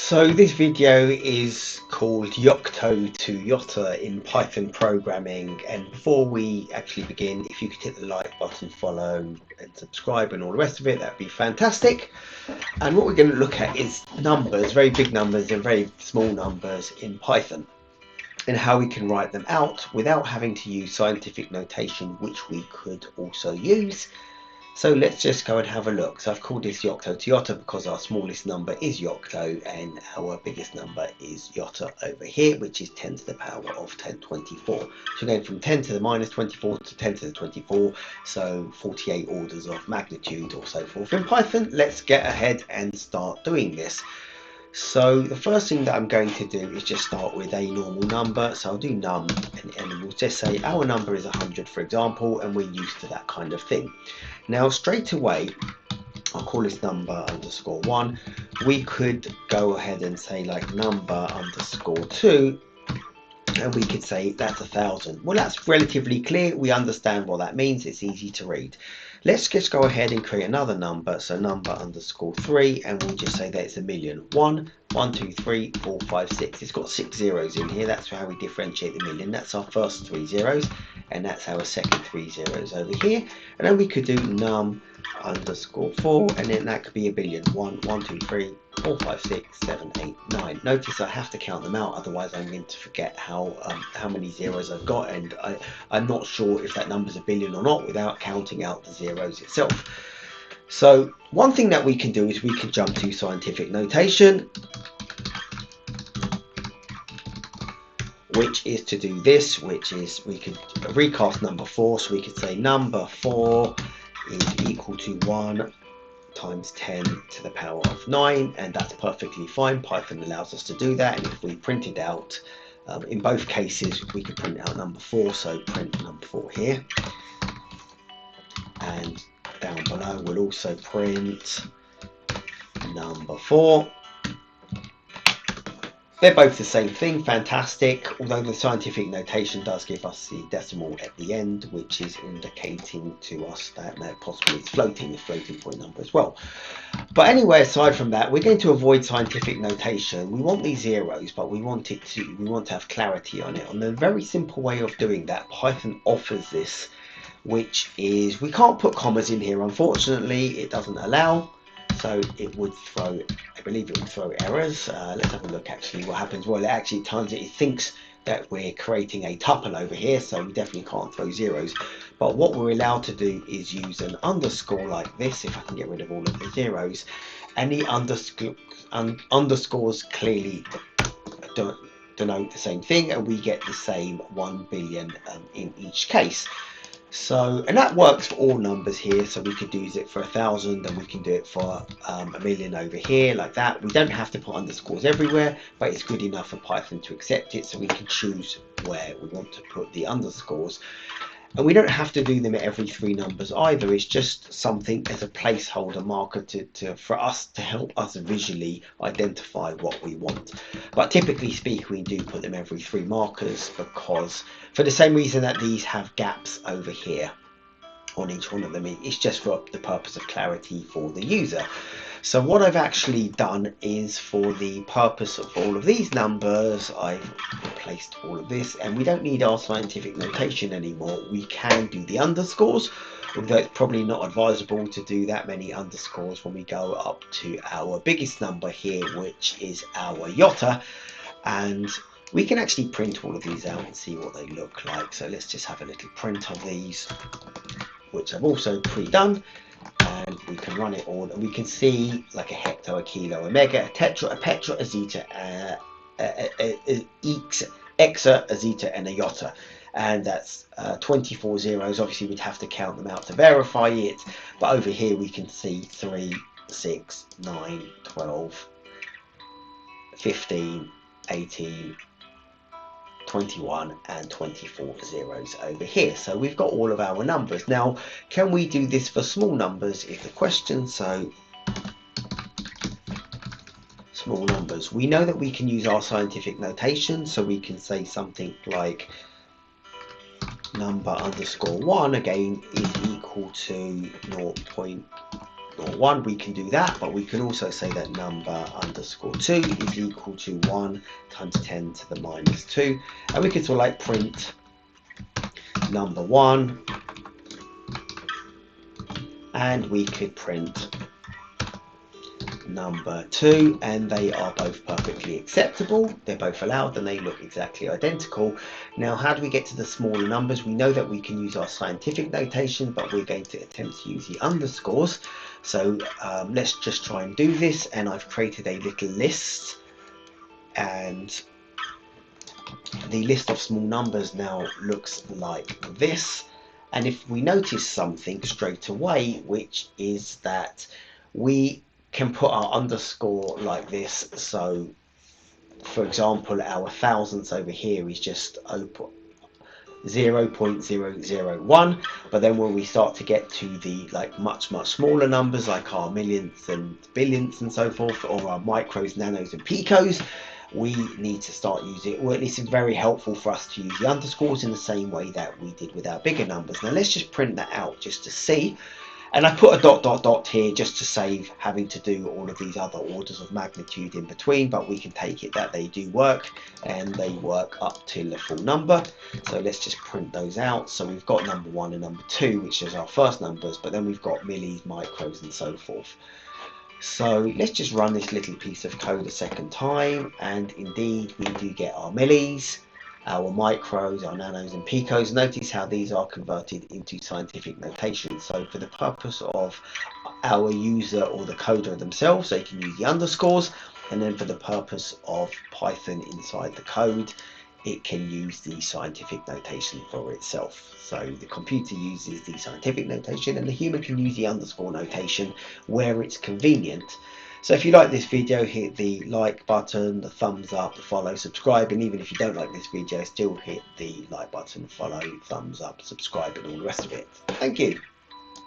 So this video is called Yocto to Yotta in Python programming, and before we actually begin, if you could hit the like button, follow and subscribe and all the rest of it, that'd be fantastic. And what we're going to look at is numbers, very big numbers and very small numbers in Python, and how we can write them out without having to use scientific notation, which we could also use. So let's just go and have a look. So I've called this yocto to yotta because our smallest number is yocto and our biggest number is yotta over here, which is 10 to the power of 1024. So we're going from 10 to the minus 24 to 10 to the 24, so 48 orders of magnitude or so forth. In Python, let's get ahead and start doing this. So the first thing that I'm going to do is just start with a normal number. So I'll do num and we'll just say our number is 100, for example, and we're used to that kind of thing. Now straight away, I'll call this number underscore 1. We could go ahead and say like number underscore 2, and we could say that's 1,000. Well, that's relatively clear. We understand what that means. It's easy to read. Let's just go ahead and create another number. So number underscore 3, and we'll just say that it's a million. 1, 1, 2, 3, 4, 5, 6. It's got 6 zeros in here. That's how we differentiate the million. That's our first 3 zeros, and that's our second 3 zeros over here. And then we could do num underscore 4, and then that could be a billion. 1, 1, 2, 3, 4, 5, 6, 7, 8, 9. Notice I have to count them out, otherwise I'm going to forget how many zeros I've got, and I'm not sure if that number's a billion or not without counting out the zeros itself. So one thing that we can do is we can jump to scientific notation, which is to do this, which is we could recast number 4, so we could say number 4 is equal to 1 times 10 to the power of 9, and that's perfectly fine. Python allows us to do that, and if we print it out, in both cases we can print out number 4, so print number 4 here, and down below we'll also print number 4. They're both the same thing, fantastic, although the scientific notation does give us the decimal at the end, which is indicating to us that possibly it's floating, the floating point number as well. But anyway, aside from that, we're going to avoid scientific notation. We want these zeros, but we want to have clarity on it. And a very simple way of doing that, Python offers this, which is we can't put commas in here, unfortunately, it doesn't allow. So it would throw, I believe it would throw errors. Let's have a look actually what happens. Well, actually at times it thinks that we're creating a tuple over here, so we definitely can't throw zeros. But what we're allowed to do is use an underscore like this, if I can get rid of all of the zeros. And the underscores clearly denote the same thing, and we get the same 1 billion in each case. So, and that works for all numbers here, so we could use it for 1,000, and we can do it for a million over here, like that. We don't have to put underscores everywhere, but it's good enough for Python to accept it, so we can choose where we want to put the underscores. And we don't have to do them at every 3 numbers either. It's just something as a placeholder marker for us to help us visually identify what we want. But typically speaking, we do put them every 3 markers, because for the same reason that these have gaps over here on each one of them, it's just for the purpose of clarity for the user. So what I've actually done is, for the purpose of all of these numbers, I've replaced all of this, and we don't need our scientific notation anymore. We can do the underscores, although it's probably not advisable to do that many underscores when we go up to our biggest number here, which is our yotta. And we can actually print all of these out and see what they look like. So let's just have a little print of these, which I've also pre-done. And we can run it all, and we can see like a hecto, a kilo, a mega, a tetra, a petra, a zeta, a exa, a zeta, and a yotta. And that's 24 zeros. Obviously we'd have to count them out to verify it, but over here we can see 3, 6, 9, 12, 15, 18, 21 and 24 zeros over here. So we've got all of our numbers. Now, can we do this for small numbers is the question. So small numbers, we know that we can use our scientific notation, so we can say something like number underscore 1 again is equal to 0.1 1, we can do that, but we can also say that number underscore 2 is equal to 1 times 10 to the minus 2, and we can sort of like print number 1, and we could print number 2, and they are both perfectly acceptable. They're both allowed and they look exactly identical. Now, how do we get to the smaller numbers? We know that we can use our scientific notation, but we're going to attempt to use the underscores. So let's just try and do this, and I've created a little list, and the list of small numbers now looks like this. And if we notice something straight away, which is that we can put our underscore like this. So for example, our thousandths over here is just 0.001, but then when we start to get to the much smaller numbers, like our millionths and billionths and so forth, or our micros, nanos and picos, we need to start using, well, this is very helpful for us to use the underscores in the same way that we did with our bigger numbers. Now let's just print that out just to see. And I put a ... here just to save having to do all of these other orders of magnitude in between, but we can take it that they do work, and they work up till the full number. So let's just print those out. So we've got number 1 and number 2, which is our first numbers, but then we've got millis, micros and so forth. So let's just run this little piece of code a second time, and indeed we do get our millis, our micros, our nanos and picos. Notice how these are converted into scientific notation. So for the purpose of our user or the coder themselves, they can use the underscores, and then for the purpose of Python inside the code, it can use the scientific notation for itself. So the computer uses the scientific notation, and the human can use the underscore notation where it's convenient. So if you like this video, hit the like button, the thumbs up, the follow, subscribe, and even if you don't like this video, still hit the like button, follow, thumbs up, subscribe, and all the rest of it. Thank you.